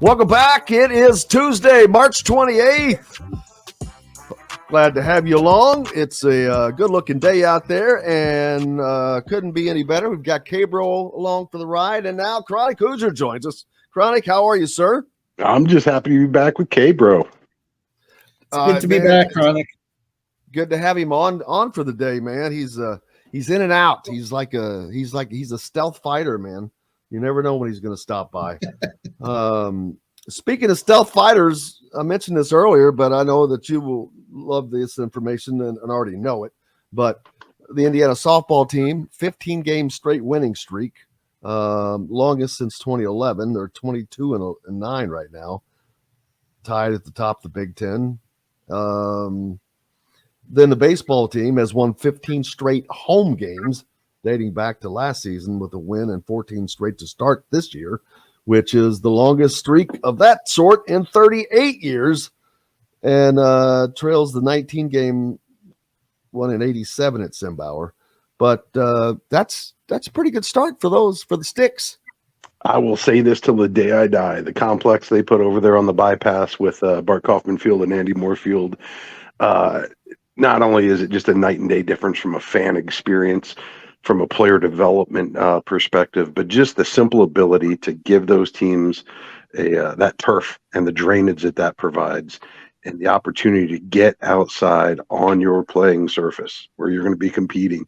Welcome back. It is Tuesday, March 28th. Glad to have you along. It's a good-looking day out there, and couldn't be any better. We've got Cabro along for the ride, and now Chronic Hoosier joins us. Chronic, how are you, sir? I'm just happy to be back with Cabro. It's good to be back, Chronic. Good to have him on for the day, man. He's in and out. He's a stealth fighter, man. You never know when he's going to stop by. Speaking of stealth fighters, I mentioned this earlier, but I know that you will love this information and already know it. But the Indiana softball team, 15-game straight winning streak, longest since 2011. They're 22-9 right now, tied at the top of the Big Ten. Then the baseball team has won 15 straight home games, dating back to last season with a win and 14 straight to start this year, which is the longest streak of that sort in 38 years, and trails the 19-game one in 87 at Simbauer. But that's a pretty good start for the Sticks. I will say this till the day I die. The complex they put over there on the bypass with Bart Kaufman Field and Andy Moore Field, not only is it just a night and day difference from a fan experience, from a player development perspective, but just the simple ability to give those teams that turf and the drainage that provides, and the opportunity to get outside on your playing surface where you're going to be competing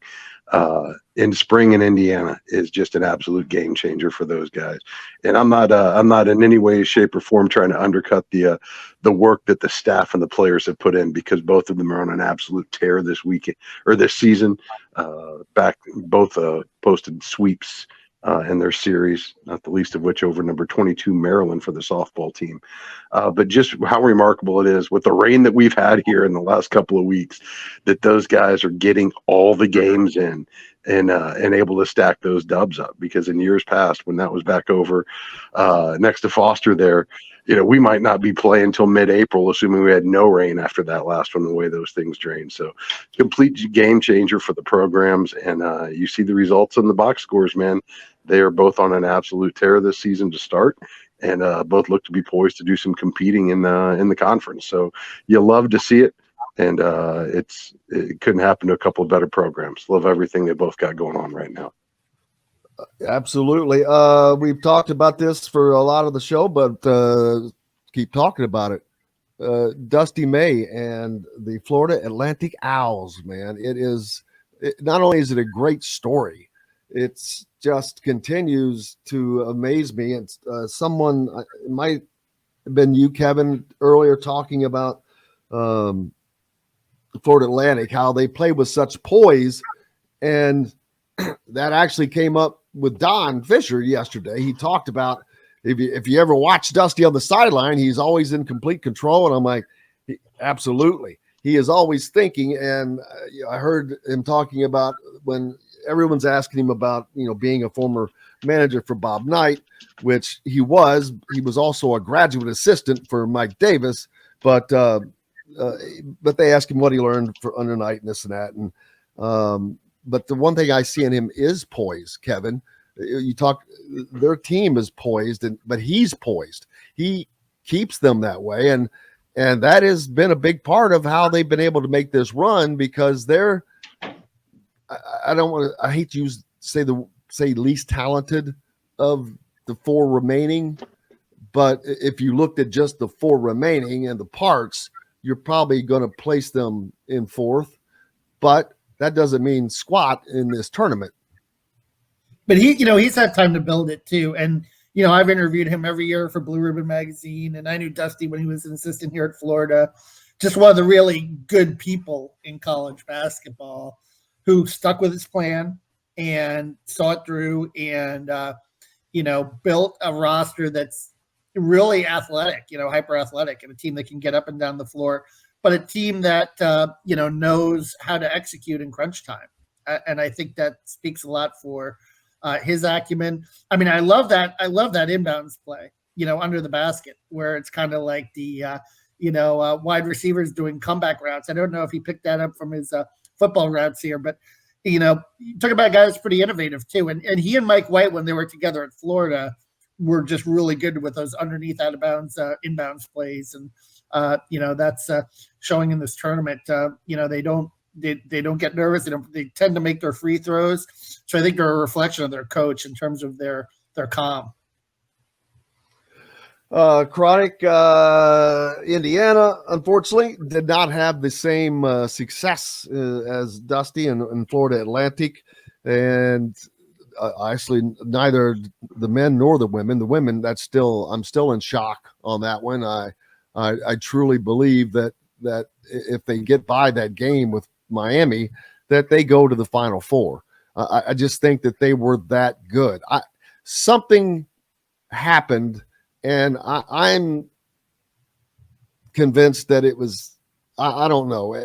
in spring in Indiana is just an absolute game changer for those guys. And I'm not in any way, shape, or form trying to undercut the work that the staff and the players have put in, because both of them are on an absolute tear this weekend or this season. Both posted sweeps in their series, not the least of which over number 22 Maryland for the softball team. But just how remarkable it is with the rain that we've had here in the last couple of weeks, that those guys are getting all the games in and able to stack those dubs up. Because in years past, when that was back over next to Foster there, we might not be playing until mid-April, assuming we had no rain after that last one, the way those things drained. So complete game changer for the programs. And you see the results in the box scores, man. They are both on an absolute tear this season to start, and both look to be poised to do some competing in the conference. So you love to see it, and it couldn't happen to a couple of better programs. Love everything they both got going on right now. Absolutely. We've talked about this for a lot of the show, but keep talking about it. Dusty May and the Florida Atlantic Owls, man. Not only is it a great story, it's just continues to amaze me. It's someone, it might have been you, Kevin, earlier talking about Florida Atlantic, how they play with such poise, and that actually came up with Don Fisher yesterday. He talked about if you ever watch Dusty on the sideline, he's always in complete control, and I'm like, absolutely. He is always thinking, and I heard him talking about when everyone's asking him about, being a former manager for Bob Knight, which he was. He was also a graduate assistant for Mike Davis, but they asked him what he learned under Knight and this and that. And but the one thing I see in him is poise, Kevin. Their team is poised, but he's poised. He keeps them that way, and that has been a big part of how they've been able to make this run, because they're, I hate to say least talented of the four remaining, but if you looked at just the four remaining and the parts, you're probably going to place them in fourth, but that doesn't mean squat in this tournament. But he's had time to build it too. And, I've interviewed him every year for Blue Ribbon Magazine, and I knew Dusty when he was an assistant here at Florida, just one of the really good people in college basketball, who stuck with his plan and saw it through and, built a roster that's really athletic, hyper athletic, and a team that can get up and down the floor, but a team that, knows how to execute in crunch time. And I think that speaks a lot for his acumen. I mean, I love that inbounds play, under the basket, where it's kind of like the, wide receivers doing comeback routes. I don't know if he picked that up from his football routes here, but, you talk about a guy that's pretty innovative too. And he and Mike White, when they were together at Florida, we're just really good with those underneath out of bounds inbounds plays, and that's showing in this tournament. They don't get nervous. They tend to make their free throws. So I think they're a reflection of their coach in terms of their calm. Chronic, Indiana, unfortunately, did not have the same success as Dusty and Florida Atlantic. And actually, neither the men nor the women. The women, I'm still in shock on that one. I truly believe that if they get by that game with Miami, that they go to the Final Four. I just think that they were that good. Something happened. And I'm convinced that it was, I don't know.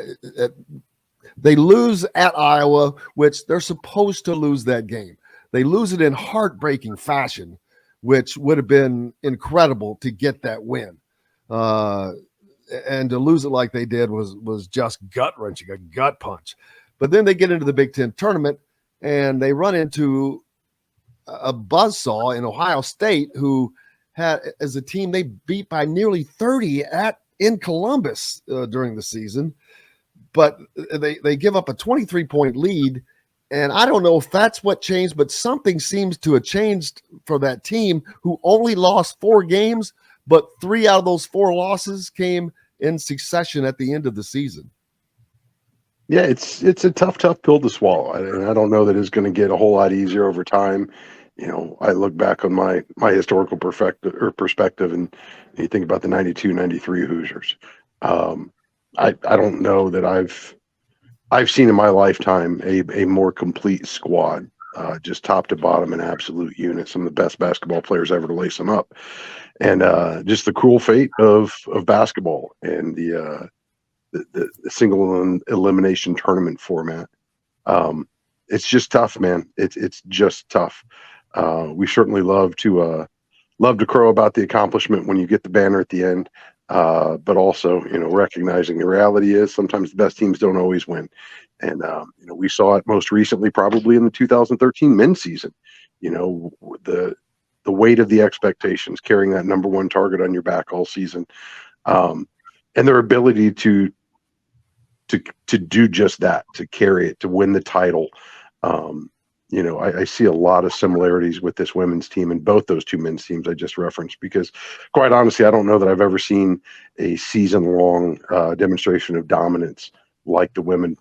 They lose at Iowa, which they're supposed to lose that game. They lose it in heartbreaking fashion, which would have been incredible to get that win. And to lose it like they did was just gut-wrenching, a gut punch. But then they get into the Big Ten tournament, and they run into a buzzsaw in Ohio State, who had, as a team, they beat by nearly 30 in Columbus during the season, but they give up a 23-point lead, and I don't know if that's what changed, but something seems to have changed for that team, who only lost 4 games, but 3 out of those 4 losses came in succession at the end of the season. Yeah, it's a tough pill to swallow, and I don't know that it's going to get a whole lot easier over time. I look back on my historical perspective, and you think about the 92-93 Hoosiers. I don't know that I've seen in my lifetime a more complete squad, just top to bottom, an absolute unit. Some of the best basketball players ever to lace them up, and just the cruel fate of basketball and the single elimination tournament format. It's just tough, man. It's just tough. We certainly love to crow about the accomplishment when you get the banner at the end, but also, recognizing the reality is sometimes the best teams don't always win. And, we saw it most recently probably in the 2013 men's season. The weight of the expectations, carrying that number 1 target on your back all season, and their ability to do just that, to carry it, to win the title. I see a lot of similarities with this women's team and both those 2 men's teams I just referenced, because quite honestly, I don't know that I've ever seen a season-long demonstration of dominance like the women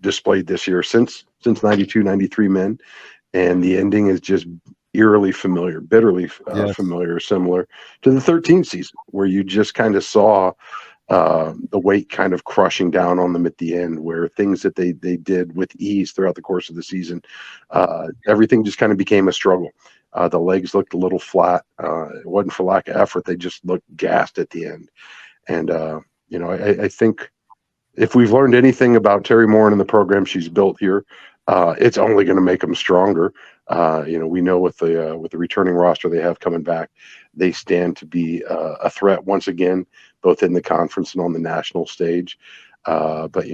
displayed this year since 92-93 men. And the ending is just eerily familiar, bitterly familiar, similar to the 13th season, where you just kind of saw the weight kind of crushing down on them at the end, where things that they did with ease throughout the course of the season, everything just kind of became a struggle. The legs looked a little flat. It wasn't for lack of effort. They just looked gassed at the end. And, I think if we've learned anything about Terry Morin and the program she's built here, it's only going to make them stronger. We know with the returning roster they have coming back, they stand to be a threat once again, both in the conference and on the national stage. But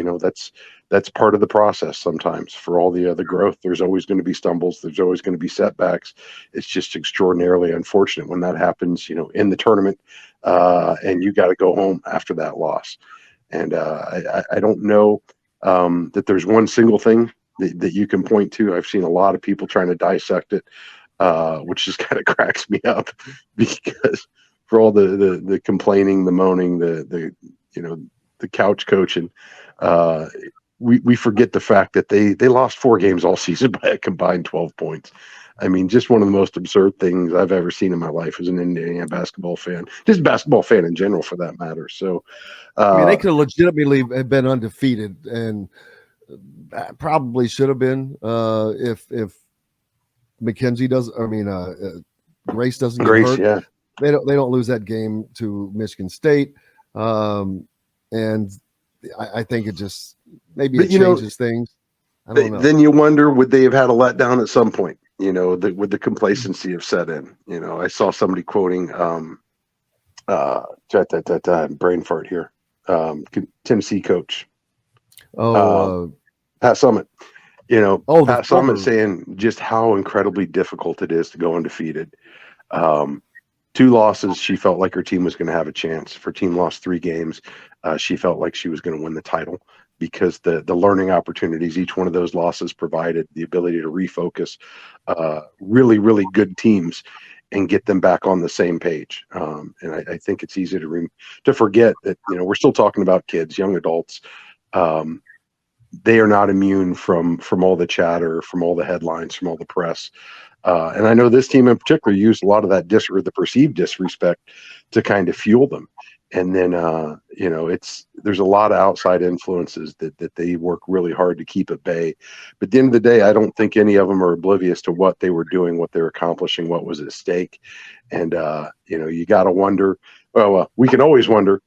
that's part of the process. Sometimes for all the growth, there's always going to be stumbles. There's always going to be setbacks. It's just extraordinarily unfortunate when that happens, in the tournament, and you got to go home after that loss. And I don't know that there's one single thing that you can point to. I've seen a lot of people trying to dissect it, which just kind of cracks me up, because for all the complaining, the moaning, the couch coaching, we forget the fact that they lost 4 games all season by a combined 12 points. I mean, just one of the most absurd things I've ever seen in my life as an Indiana basketball fan, just basketball fan in general, for that matter. So, they could legitimately have been undefeated, and probably should have been if McKenzie does. I mean, Grace doesn't get hurt. Yeah, they don't lose that game to Michigan State, and I think it just maybe it changes things. I don't know. Then you wonder, would they have had a letdown at some point? Would the complacency have set in? I saw somebody quoting brain fart here, Tennessee coach, Pat Summitt. You know, Oh, the Pat Summitt former. saying just how incredibly difficult it is to go undefeated. Um, 2 losses, she felt like her team was going to have a chance. If her team lost 3 games, she felt like she was going to win the title because the learning opportunities each one of those losses provided, the ability to refocus really, really good teams and get them back on the same page. And I think it's easy to forget that, you know, we're still talking about kids, young adults. Um, they are not immune from all the chatter, from all the headlines, from all the press. And I know this team in particular used a lot of that the perceived disrespect to kind of fuel them. And then, you know, there's a lot of outside influences that they work really hard to keep at bay. But at the end of the day, I don't think any of them are oblivious to what they were doing, what they were accomplishing, what was at stake. And, you know, you got to wonder, well, we can always wonder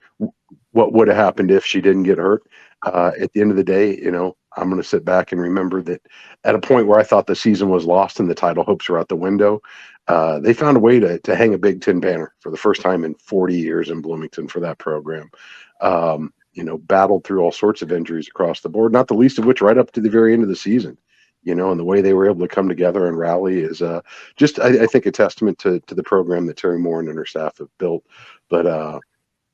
what would have happened if she didn't get hurt. At the end of the day, you know, I'm going to sit back and remember that at a point where I thought the season was lost and the title hopes were out the window, they found a way to hang a Big Ten banner for the first time in 40 years in Bloomington for that program. You know, battled through all sorts of injuries across the board, not the least of which right up to the very end of the season. You know, and the way they were able to come together and rally is just, I think, a testament to the program that Terry Moore and her staff have built. But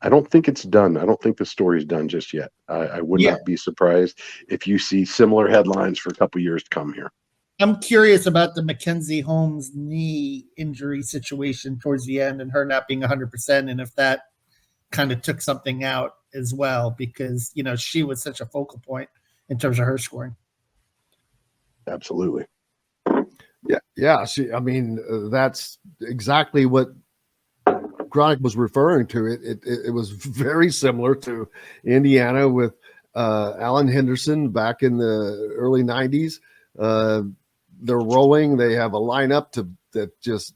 I don't think it's done. I don't think the story's done just yet. I would Yeah. not be surprised if you see similar headlines for a couple years to come here. I'm curious about the Mackenzie Holmes knee injury situation towards the end and her not being 100%, and if that kind of took something out as well, because, you know, she was such a focal point in terms of her scoring. Absolutely. Yeah. I mean, that's exactly what Gronick was referring to. It was very similar to Indiana with Alan Henderson back in the early 90s. They're rolling. They have a lineup that just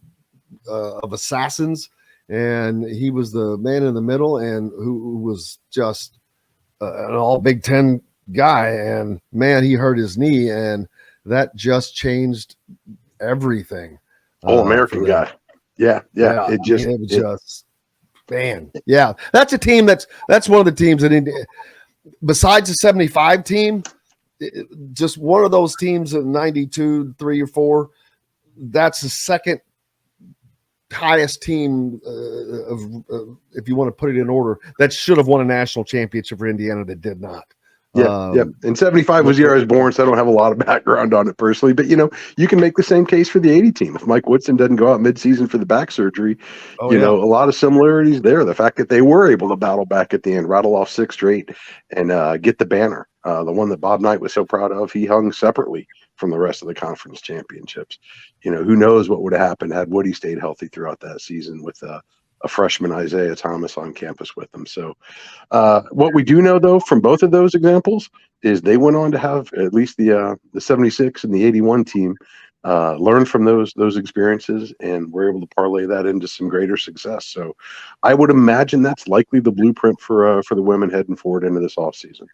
of assassins, and he was the man in the middle, and who was just an all Big Ten guy. And man, he hurt his knee, and that just changed everything. All-American guy. Yeah. It was just, man. Yeah, that's a team that's one of the teams that, besides the 75 team, just one of those teams in 92, 3 or 4. That's the second highest team if you want to put it in order, that should have won a national championship for Indiana that did not. Yeah. And 75 was the year I was born, so I don't have a lot of background on it personally. But, you know, you can make the same case for the 80 team. If Mike Woodson doesn't go out midseason for the back surgery, know, a lot of similarities there. The fact that they were able to battle back at the end, rattle off 6 straight, and get the banner, the one that Bob Knight was so proud of, he hung separately from the rest of the conference championships. You know, who knows what would have happened had Woody stayed healthy throughout that season with a freshman Isaiah Thomas on campus with them. So what we do know, though, from both of those examples is they went on to have at least the 76 and the 81 team learn from those experiences, and were able to parlay that into some greater success. So I would imagine that's likely the blueprint for the women heading forward into this offseason.